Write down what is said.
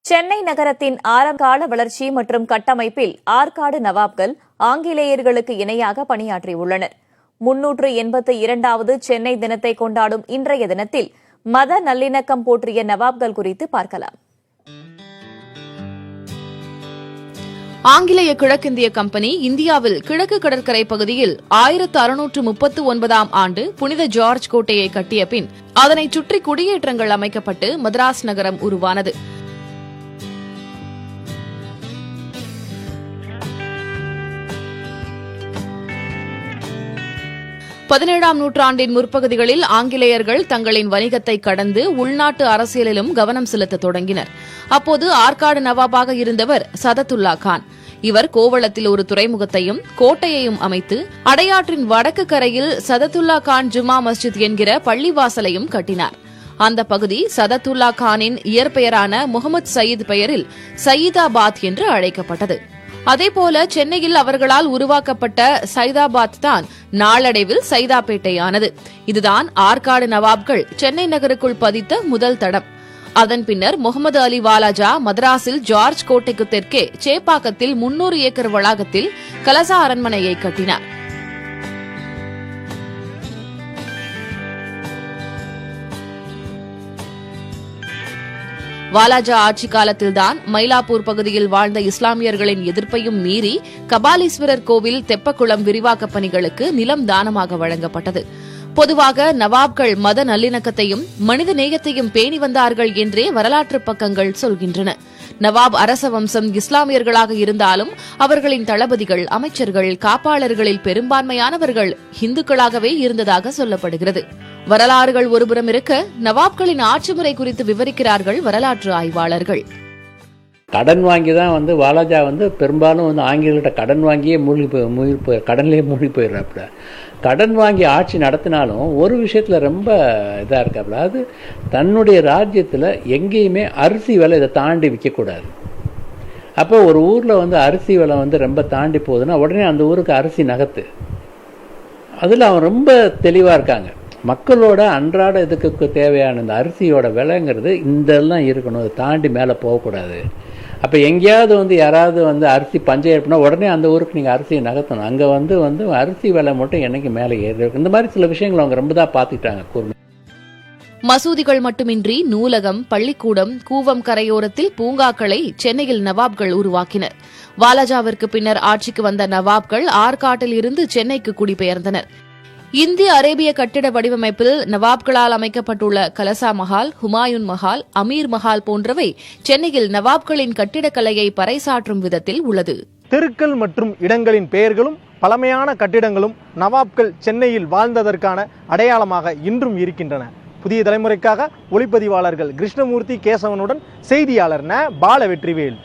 சென்னை நகரத்தின் ஆரங்கால வளர்ச்சி மற்றும் கட்டமைப்பில் ஆற்காடு நவாப்கள் ஆங்கிலேயர்களுக்கு இணையாக பணியாற்றியுள்ளனர். 382வது சென்னை தினத்தை கொண்டாடும் இன்றைய தினத்தில் மத நல்லிணக்கம் போற்றிய நவாப்கள் குறித்து பார்க்கலாம். ஆங்கிலேய கிழக்கிந்திய கம்பெனி இந்தியாவில் கிழக்கு கடற்கரை பகுதியில் 1639ஆம் ஆண்டு புனித ஜார்ஜ் கோட்டையை கட்டிய பின் அதனை சுற்றி குடியேற்றங்கள் அமைக்கப்பட்டு மதராஸ் நகரம் உருவானது. பதினேழாம் நூற்றாண்டின் முற்பகுதிகளில் ஆங்கிலேயர்கள் தங்களின் வணிகத்தை கடந்து உள்நாட்டு அரசியலிலும் கவனம் செலுத்த தொடங்கினர். அப்போது ஆற்காடு நவாபாக இருந்தவர் சதத்துல்லா கான். இவர் கோவளத்தில் ஒரு துறைமுகத்தையும் கோட்டையையும் அமைத்து அடையாற்றின் வடக்கு கரையில் சதத்துல்லா கான் ஜுமா மஸ்ஜித் என்கிற பள்ளிவாசலையும் கட்டினார். அந்த பகுதி சதத்துல்லா கானின் இயற்பெயரான முகமது சயீத் பெயரில் சயீதாபாத் என்று அழைக்கப்பட்டது. அதேபோல சென்னையில் அவர்களால் உருவாக்கப்பட்ட சைதாபாத் தான் நாளடைவில் சைதாப்பேட்டையானது. இதுதான் ஆற்காடு நவாப்கள் சென்னை நகருக்குள் பதித்த முதல் தடம். அதன் பின்னர் முகமது அலி வாலாஜா மதராஸில் ஜார்ஜ் கோட்டைக்கு தெற்கே சேப்பாக்கத்தில் 300 ஏக்கர் வளாகத்தில் கலசா அரண்மனையை கட்டினார். வாலாஜா ஆட்சி காலத்தில்தான் மயிலாப்பூர் பகுதியில் வாழ்ந்த இஸ்லாமியர்களின் எதிர்ப்பையும் மீறி கபாலீஸ்வரர் கோவில் தெப்பக்குளம் விரிவாக்கப் பணிகளுக்கு நிலம் தானமாக வழங்கப்பட்டது. பொதுவாக நவாப்கள் மத நல்லிணக்கத்தையும் மனித நேயத்தையும் பேணி வந்தார்கள் என்றே வரலாற்று பக்கங்கள் சொல்கின்றன. நவாப் அரச வம்சம் இஸ்லாமியர்களாக இருந்தாலும் அவர்களின் தளபதிகள், அமைச்சர்கள், காப்பாளர்களில் பெரும்பான்மையானவர்கள் இந்துக்களாகவே இருந்ததாக சொல்லப்படுகிறது. வரலாறுகள் ஒருபுறம் இருக்க, நவாப்களின் ஆட்சி முறை குறித்து விவரிக்கிறார்கள் வரலாற்று ஆய்வாளர்கள். கடன் வாங்கி தான் வாலாஜா பெரும்பாலும் ஆங்கிலேயர்கிட்ட கடன் வாங்கியே கடன்லேயே மூழ்கி போயிடுறாப்புல. கடன் வாங்கி ஆட்சி நடத்தினாலும் ஒரு விஷயத்தில் ரொம்ப இதாக இருக்காப்புல, அது தன்னுடைய ராஜ்யத்தில் எங்கேயுமே அரிசி விலை இதை தாண்டி விற்கக்கூடாது. அப்போ ஒரு ஊரில் அரிசி விலை ரொம்ப தாண்டி போகுதுன்னா உடனே அந்த ஊருக்கு அரிசி நகர்த்து. அதில் அவன் ரொம்ப தெளிவாக இருக்காங்க. மக்களோட அன்றாட இதுக்கு தேவையான இந்த அரிசியோட விலைங்கிறது இதெல்லாம் இருக்கணும், அதை தாண்டி மேலே போகக்கூடாது. அப்போ எங்கேயாவது யாராவது அரிசி பஞ்சம் ஏற்பனா உடனே அந்த ஊருக்கு நீங்கள் அரிசியை நகர்த்தணும். அங்கே அரிசி விலை மட்டும் என்னைக்கு மேலே ஏறி இருக்கு. இந்த மாதிரி சில விஷயங்கள் அவங்க ரொம்ப தான் பார்த்துக்கிட்டாங்க கூர்மை. மசூதிகள் மட்டுமின்றி நூலகம், பள்ளிக்கூடம், கூவம் கரையோரத்தில் பூங்காக்களை சென்னையில் நவாப்கள் உருவாக்கினர். வாலாஜாவிற்கு பின்னர் ஆட்சிக்கு வந்த நவாப்கள் ஆற்காட்டில் இருந்து சென்னைக்கு குடிபெயர்ந்தனர். இந்திய அரேபிய கட்டிட வடிவமைப்பில் நவாப்களால் அமைக்கப்பட்டுள்ள கலசா மஹால், ஹுமாயூன் மஹால், அமீர் மஹால் போன்றவை சென்னையில் நவாப்களின் கட்டிடக்கலையை பறைசாற்றும் விதத்தில் உள்ளது. தெருக்கள் மற்றும் இடங்களின் பெயர்களும் பழமையான கட்டிடங்களும் நவாப்கள் சென்னையில் வாழ்ந்ததற்கான அடையாளமாக இன்றும் இருக்கின்றன. புதிய தலைமுறைக்காக ஒளிப்பதிவாளர்கள் கிருஷ்ணமூர்த்தி, கேசவனுடன் செய்தியாளர் பாலவெற்றிவேல்.